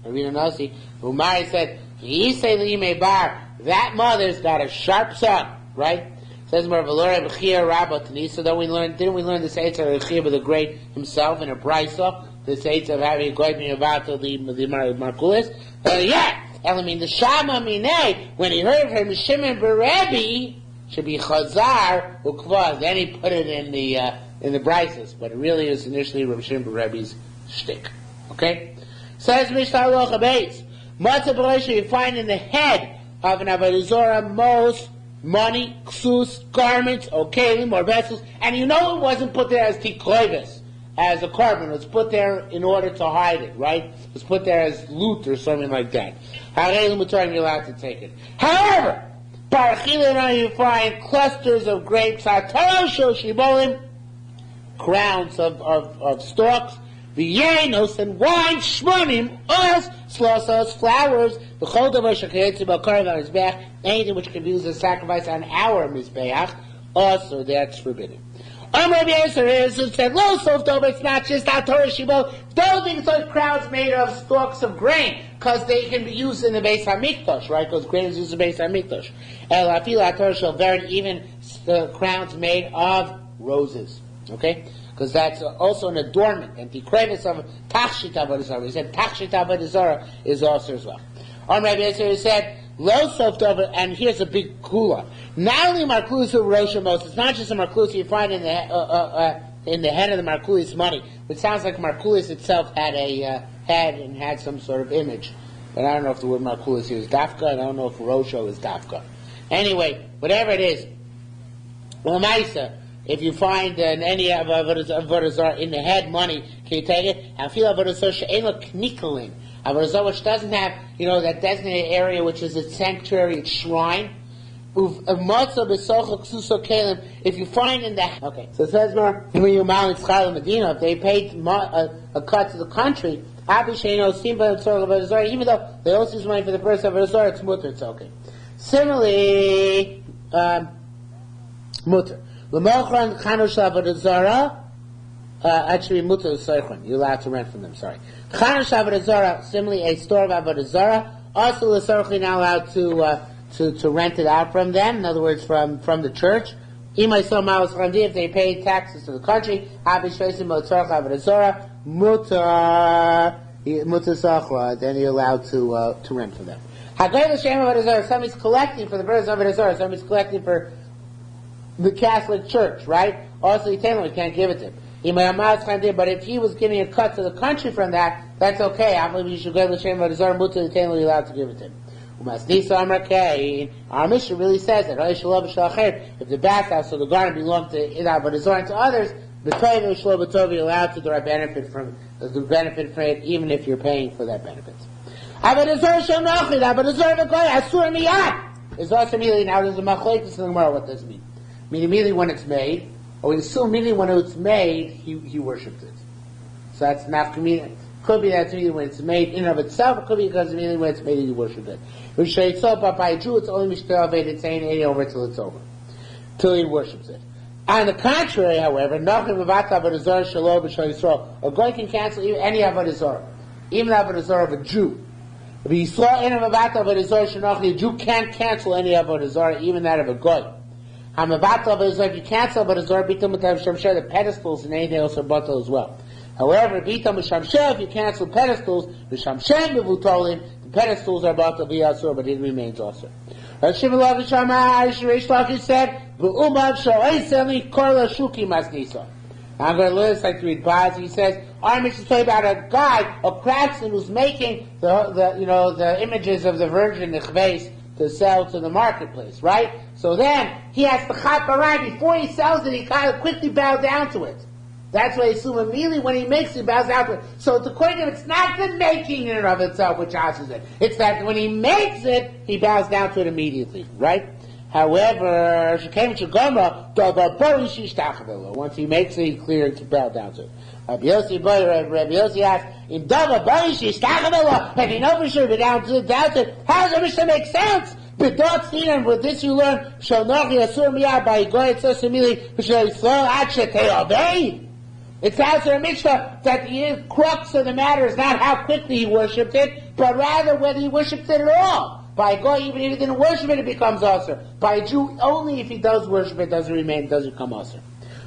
Ravina Nasi, Umari said, Yisei L'imei Bar, that mother's got a sharp son, right? Says more Valora Bechia Rabba Tanisa. Didn't we learn the Seitz of Bechia the Great himself in a Brisa? The Seitz of having going me about the Markulis? Yeah! Elamin the Shama Minei, when he heard from Shimon Berebi, should be Chazar Ukvaz. Then he put it in the Brisas, but it really is initially Rabbi Shimon Berebi's shtick. Okay? Says Mishnah Locha Beis, Matzah B'Reisha you find in the head of an Avodah Zarah most money, ksus, garments, okalim, or vessels, and you know it wasn't put there as tikloivis, as a carbon. It was put there in order to hide it, right? It was put there as loot or something like that. Harelim Mutar, you're allowed to take it. However, Parachilin, you find clusters of grapes, Hatarosho Shibolim, crowns of stalks, Vienos and wine, Shmonim, oils, slossos, flowers, the Chodavar Shakayetzi Balkarv on his back, anything which can be used as sacrifice on our Mizbeach, also that's forbidden. Rabbi Yisrael said, Lo Softober, it's not just Torah Shibol, don't think it's like crowns made of stalks of grain, because they can be used in the Beis HaMikdash, right? Because grain is used in the Beis HaMikdash. El Afila Torah Shalverd, even the crowns made of roses, okay? Because that's also an adornment, and the crevice of Tachshit Avodah Zarah. He said Tachshit Avodah Zarah is also as well. Rabbi Yisrael said, Lo Softover, and here's a big kula. Not only Markulis of Rosh Hamos, it's not just a Markulis you find in the head of the Markulis money, which sounds like Markulis itself had some sort of image But I don't know if the word Markulis here is Dafka, and I don't know if Rosho is Dafka. Anyway, whatever it is, Lamaisa, if you find any Avodah Zarah in the head money, can you take it? I feel Avodah Zarah she'ena knickling. Avodah Zarah which doesn't have, that designated area which is its sanctuary, its shrine. If you find in the... Okay, so it says more, when you mal Medina, if they paid a cut to the country, even though they also use money for the first Avodah Zarah, it's mutter, it's okay. Similarly, mutter. L'mochran chanush Avodah Zarah, actually mutter l'soichron, you're allowed to rent from them, sorry. Chanush Avodah Zarah, similarly a store of Avodah Zarah, also l'soichron not allowed to rent it out from them, in other words, from the church. If they paid taxes to the country, then you're allowed to rent for them. Somebody's collecting for the birds of Avodah Zarah, somebody's collecting for the Catholic Church, right? Also, we can't give it to him. But if he was giving a cut to the country from that, that's okay. I believe you should go to the Shem of Avodah Zarah, you're allowed to give it to him. Our Mishnah really says that if the bathhouse or the garden belong to Avodah Zarah and to others, you're allowed to derive benefit from it, even if you're paying for that benefit. Avodah Zarah is also immediately. Now there's a machlokes in the Gemara. What does it mean? I mean immediately when it's made, or we assume immediately when it's made, he worshipped it. So that's nafkamina. Could be that's immediately when it's made in and of itself. It could be because immediately when it's made, he worshipped it. By a Jew, it's only mishtav it's saying any over till it's over, till he worships it. On the contrary, however, a guy can cancel any Avodah Zarah, even Avodah Zarah of a Jew. If he saw any Avodah Zarah, a Jew can't cancel any Avodah Zarah, even that of a goy. If you cancel Avodah Zarah, the pedestals and anything else are batal as well. However, if you cancel pedestals, the pedestals are batal v'asur, but it remains also. Rish Lakish said, I'm going to list like to read Baz. He says, our Mishnah is talking about a guy, a craftsman who's making the images of the Virgin Nechves to sell to the marketplace, right? So then he has to chop around before he sells it. He kind of quickly bow down to it. That's why I assume immediately when he makes it, he bows down to it. So according to him, it's not the making in and of itself which asks it. It's that when he makes it, he bows down to it immediately, right? However, once he makes it, he clears to bow down to it. Rabbi Yossi asks, if you know for sure to bow down to it, how does the Mishnah make sense? With this you learn, it sounds in a Mishnah that the crux of the matter is not how quickly he worshipped it, but rather whether he worshipped it at all. By a goy, even if he didn't worship it, it becomes usher. By a Jew, only if he does worship it, does it become usher.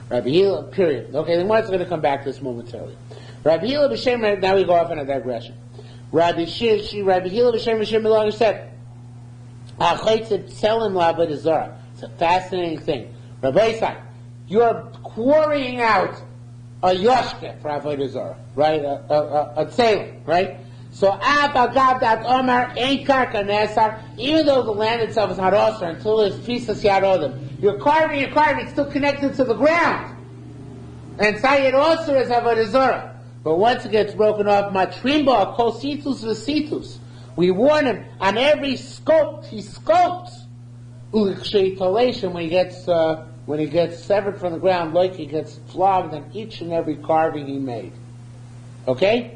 Rabbi Hila, period. Okay, then what's going to come back to this momentarily? Rabbi Hila b'shem, now we go off on a digression. Rabbi Hila b'shem said, sell him Avodah Zarah. It's a fascinating thing. Rabbi Isai, you're quarrying out a yoshke for Avodah Zarah, right? A tzelem, right? So, even though the land itself is not osir until there's pisas yarodim, you're carving, it's still connected to the ground. And sayed osir is Avodah Zarah. But once it gets broken off, matrimba, kositus v'situs. We warn him on every sculpt, he sculpts. When he gets severed from the ground, like he gets flogged on each and every carving he made. Okay?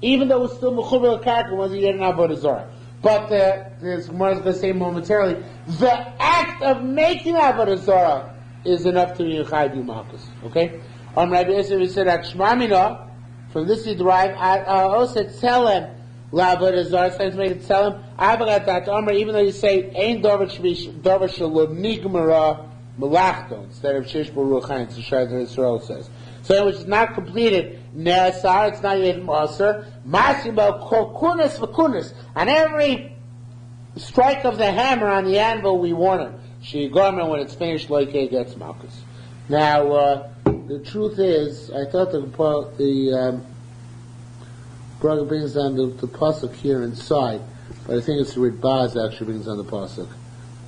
Even though it's still mechuber l'karka once he get an Avodah Zarah. But there's more going to say momentarily, the act of making Avodah Zarah is enough to be a chayv malchus. Okay? Rabbi Yosef, we said that shmamina, from this you derive, also tell him Avodah Zarah, sometimes make it tell him, even though you say, Ein Dover Shalom Nigmara Malachto, instead of Shish Baruch Chaim, the Shad Yisrael says. So which is not completed, Ne'asar, it's not yet Maser, Masimo Kokunis Vakunis, on every strike of the hammer on the anvil we warn him. Shigorma, when it's finished, Loike gets Malchus. Now, the truth is, I thought Brother brings down the pasuk here inside, but I think it's Ridbaz actually brings down the pasuk.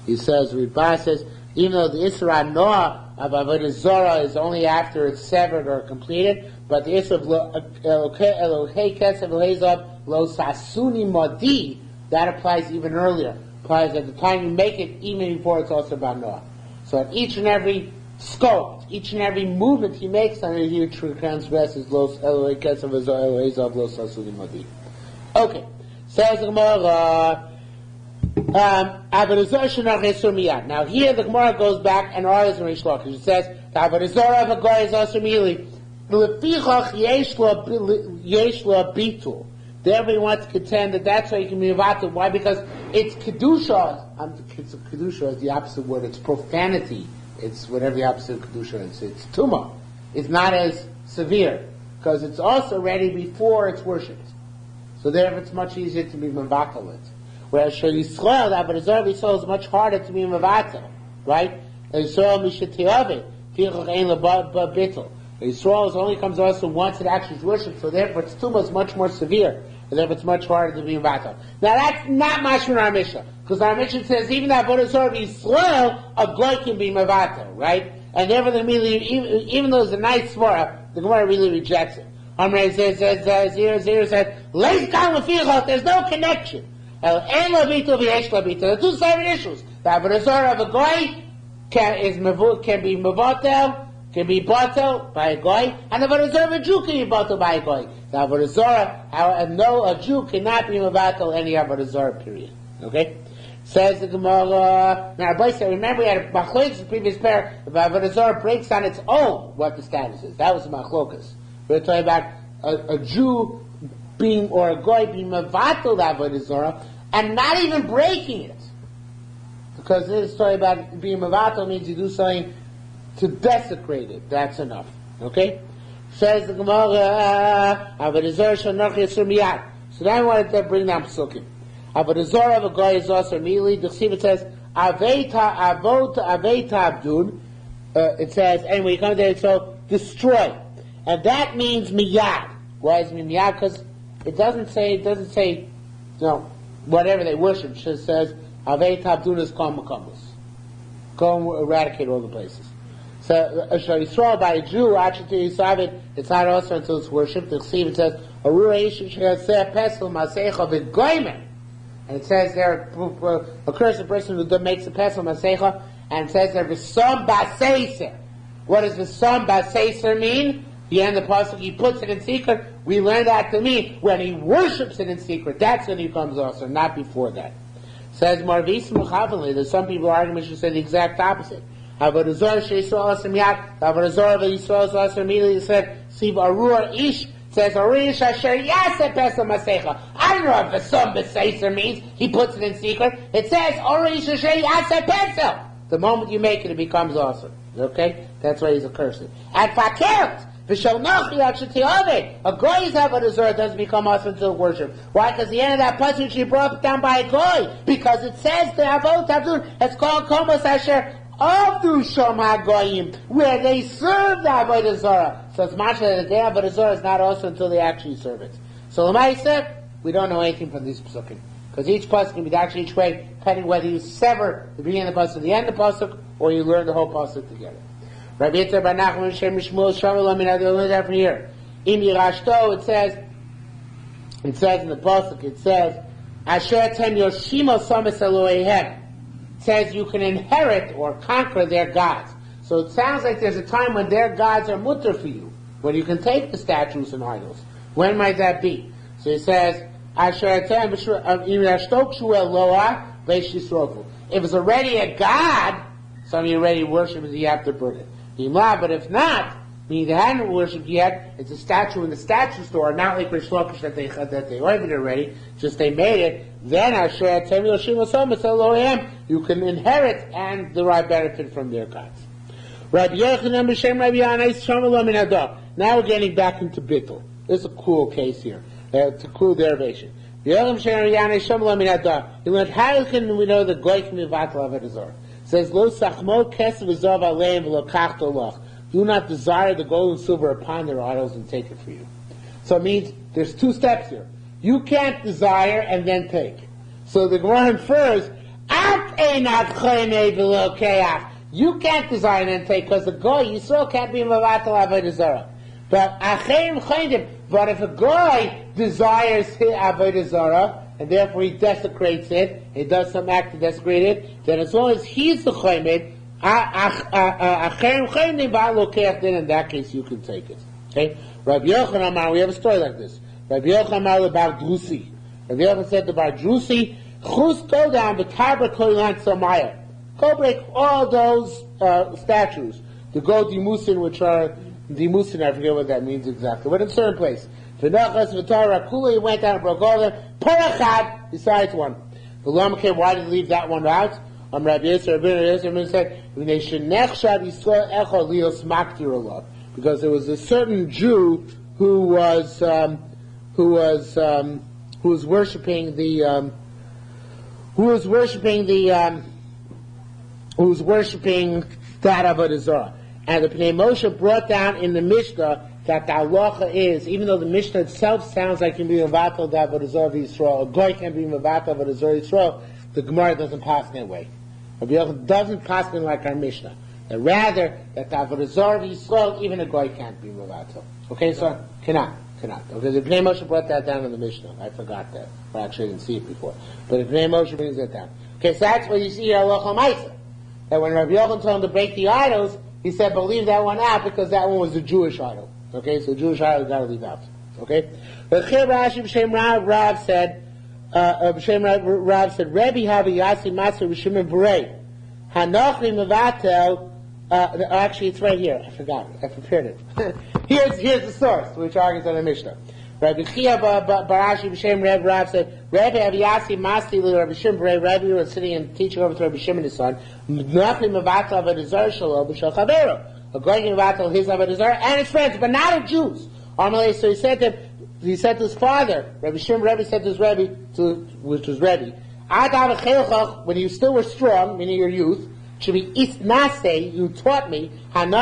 He says, Ridbaz says, even though the Isra Noah of Avodah Zarah is only after it's severed or completed, but the Isra of Elohei Kesav Elezav Lo Sasuni Modi, that applies even earlier. Applies at the time you make it, even before it's also about Noah. So at each and every scope, each and every movement he makes on it, he transgresses Lo Elohei Kesav Elezav Lo Sasuni Modi. Okay, says the Gemara. Now here the Gemara goes back and argues in Rish Lakish. It says, Avodah Zarah of a guy is also mili. Lefichach yesh lo bitul. Therefore he wants to contend that that's why you can be mevatel. Why? Because it's kedusha. Kedusha is the opposite word. It's profanity. It's whatever the opposite of kedusha is. It's tumah. It's not as severe because it's also ready before it's worshipped. So therefore it's much easier to be mevatel it. Whereas Shal Yisrael, the Avodah Zarah Yisrael is much harder to be mevatel, right? Yisrael mishetiyavit, tichach ein lebittul. Yisrael only comes also once it actually is worshipped, so therefore its tumah is much more severe, and therefore it's much harder to be mevatel. Now that's not mashma our Mishnah, because our Mishnah says even the Avodah Zarah Yisrael, a goy can be mevatel, right? And therefore even though it's a nice svara, the Gemara really rejects it. Amrei says, Leis kan lefichach, there's no connection. The two separate issues. The Avodah Zarah of a goy can be mevatel, can be batel by a goy, and the Avodah Zarah of a Jew can be batel by a goy. The Avodah Zarah, a Jew cannot be mevatel any Avodah Zarah, period. Okay? Says the Gemara. Now, remember we had a machlokas in the previous pair. If Avodah Zarah breaks on its own what the status is, that was the machlokas. We're talking about a Jew being, or a goy being mevatel the Avodah Zarah, and not even breaking it. Because this story about being mevatel means you do something to desecrate it. That's enough. Okay? Says the Gemara, Avodah Zarah shall not yisur miyad. So now I wanted to bring down psukim. Avodah Zarah of a goy is also immediately. The Chsiva says, Aveita abdun. It says, anyway, you come there, so destroy. And that means miyad. Why does it mean miyad? Because it doesn't say, whatever they worship. It just says, Avei Tabdunas Kol Makamus. Go eradicate all the places. So, Yisrael by a Jew, actually Yisavit, it's not also until it's worshipped. The Chsiva says, Arura Yishin Shechaseh Pesel Masecha V'Goymen. And it says there, a cursed person who makes a Pesel Masecha, and it says there, V'Som Baseiser. What does V'Som Baseiser mean? The end of the pasuk, he puts it in secret. We learn that to mean when he worships it in secret. That's when he comes also, not before that. Says Marvis Muchavali. There's some people arguing should say the exact opposite. Avodah Zarah sheYisrael asem yad. Avodah Zarah v'Yisrael asem immediately said Siv Arur Ish. Says Arur Ish Asher Yaseh Pesel Masecha. I don't know if V'Som B'Seiser means he puts it in secret. It says Arur Ish Asher Yaseh Pesel. The moment you make it, it becomes awesome. Okay, that's why he's accursed. And Fakert. A goy's Avodah Zarah doesn't become awesome until worship. Why? Because the end of that passage she brought it down by a goy. Because it says the Avot Avdun, it's called Komos Asher Avdu Shom HaGoyim, where they serve the Avodah Zarah. So it's much that the day Avodah Zarah is not awesome until they actually serve it. So Lamai said, we don't know anything from these psukim. Because each pasuk can be actually each way, depending whether you sever the beginning of the pasuk, the end of the pasuk, or you learn the whole pasuk together. Rabbi Yitzhak Bar Nachman Shem Shmuel Shalom I learned that from here. In Yerashto it says in the pasuk, it says Asher Tem Yoshimo Samas Eloheihem. It says you can inherit or conquer their gods. So it sounds like there's a time when their gods are mutter for you, when you can take the statues and idols. When might that be? So it says Asher Tem Yerashto Kshuel Loa Veish Yisrofu. If it's already a god, some of you already worship it, you have to burn it. But if not, meaning they hadn't worshipped yet, it's a statue in the statue store, not like Rish Lakish that they ordered already, just they made it, then you can inherit and derive benefit from their gods. Now we're getting back into Bittul. This is a cool case here. It's a cool derivation. He learned how can we know the goy can be vatal Avodah Zarah. Says, Lo sachmo kesav v'zav aleim v'lo kachto loch. Do not desire the gold and silver upon their idols and take it for you. So it means there's two steps here. You can't desire and then take. So the Gemara infers, you can't desire and then take, because the Goy, Yisrael, can't be Mavatal Avodah Zarah. But if a Goy desires his Avodah Zarah, and therefore he desecrates it, he does some act to desecrate it, then as long as he's the Chaymed, then in that case you can take it. Okay? Rabbi Yochanan Amar, we have a story like this. Rabbi Yochanan Amar the Bar Drusi. Rabbi Yochanan said to Bar Drusi, Chus, go down, B'tarba Koilan Samaya. Go break all those statues. The go Dimusin, which are Dimusin, I forget what that means exactly, but in a certain place. V'nachas V'tara Kula, he went down and broke all of them. Parachad, besides one. The Lama came, why did he leave that one out? Rabbi Yisrael, Rabbi Yisrael said, because there was a certain Jew who was worshiping that Avodah Zarah. And the Pnei Moshe brought down in the Mishnah that the halacha is, even though the Mishnah itself sounds like it can be Mavatal Avodah Zarah Yisrael, a Goy can be Mavatal Avodah Zarah Yisrael, the Gemara doesn't pass that way. Rabbi Yochanan doesn't pass it like our Mishnah. And rather, that the Avodah Zarah Yisrael, even a Goy can't be Mavatal. Okay, so, cannot. Okay, the Pnei Moshe brought that down in the Mishnah. I forgot that. I actually didn't see it before. But the Pnei Moshe brings that down. Okay, so that's what you see here, Halacha Maisa. That when Rabbi Yochanan told him to break the idols, he said, but leave that one out, because that one was a Jewish idol. Okay, so Jewish idol you gotta leave out. Okay? But Rashi B'Shem Rav said, Rabbi Havi Yasi Maser Rishimon Berei. Hanochri Mevatel, actually it's right here. I forgot. I prepared it. here's the source, which argues on the Mishnah. Rabbi Chia Barashi B'Shem Rav said, Rabbi Havi Yasi Masti Rabbi Shimon Berei. Rabbi was sitting and teaching over to Rabbi Shimon his son. Hanochri Mevatel Avodah Zarah Shelo B'Shel Chavero. A Goy can Mevatel his Avodah Zarah and his friends, but not of Jews. So he said to his father, Rabbi Shimon Rebbe said to his Rebbe, which was Rebbe, when you still were strong, meaning your youth, should be isnase, you taught me, like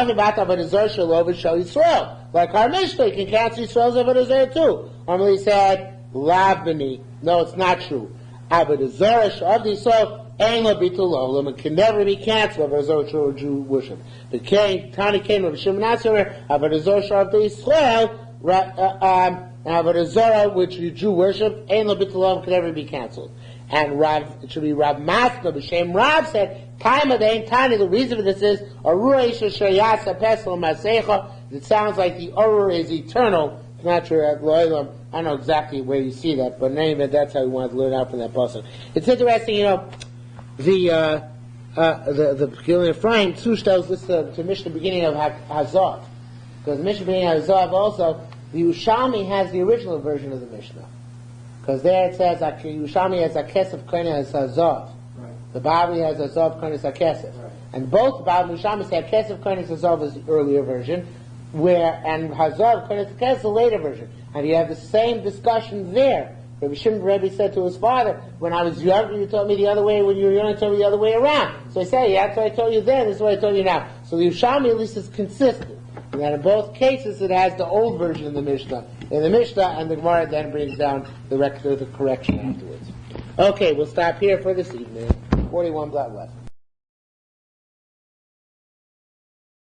our Mishnah, you can cancel Yisrael's Avodah Zarah too. He said, Lavbani. No, it's not true. Avodah Zarah of the Yisrael, Ein lo bitul olam, it can never be canceled Avodah Zarah or Jew worship. The Tani came Rabbi Shimon Nasser, Avodah Zarah of the Yisrael, Avodah Zarah, which you Jew worship, Ein lo bitul olam, can never be canceled. And it should be Rav Masna, B'Shem Rav said, Taima dein Tani, the reason for this is, Arura Isha Shayasa Pesel Masecha, it sounds like the Arura is eternal. It's not true at Lo'ilam. I don't know exactly where you see that, but in any event, that's how we wanted to learn out from that pasuk. It's interesting, the Gilin Ephraim too tells this to Mishnah beginning of Hazav. Because the Mishnah beginning of Hazav also, the Yerushalmi has the original version of the Mishnah. Because there it says, Yerushalmi has a kesef koine as Hazav. Right. The Bavli has Hazav koine as a kesef. Right. And both the Bavli and Yerushalmi say kesef koine as Hazav is the earlier version, and Hazav koine as a kesef is the later version. And you have the same discussion there. Rabbi Shimon Rebbe said to his father, when I was younger, you told me the other way, when you were young, you told me the other way around. So I say, yeah, that's what I told you then, this is what I told you now. So the Yerushalmi at least is consistent. And that in both cases it has the old version of the Mishnah. In the Mishnah, and the Gemara then brings down the correction afterwards. Okay, we'll stop here for this evening. 41 blot left.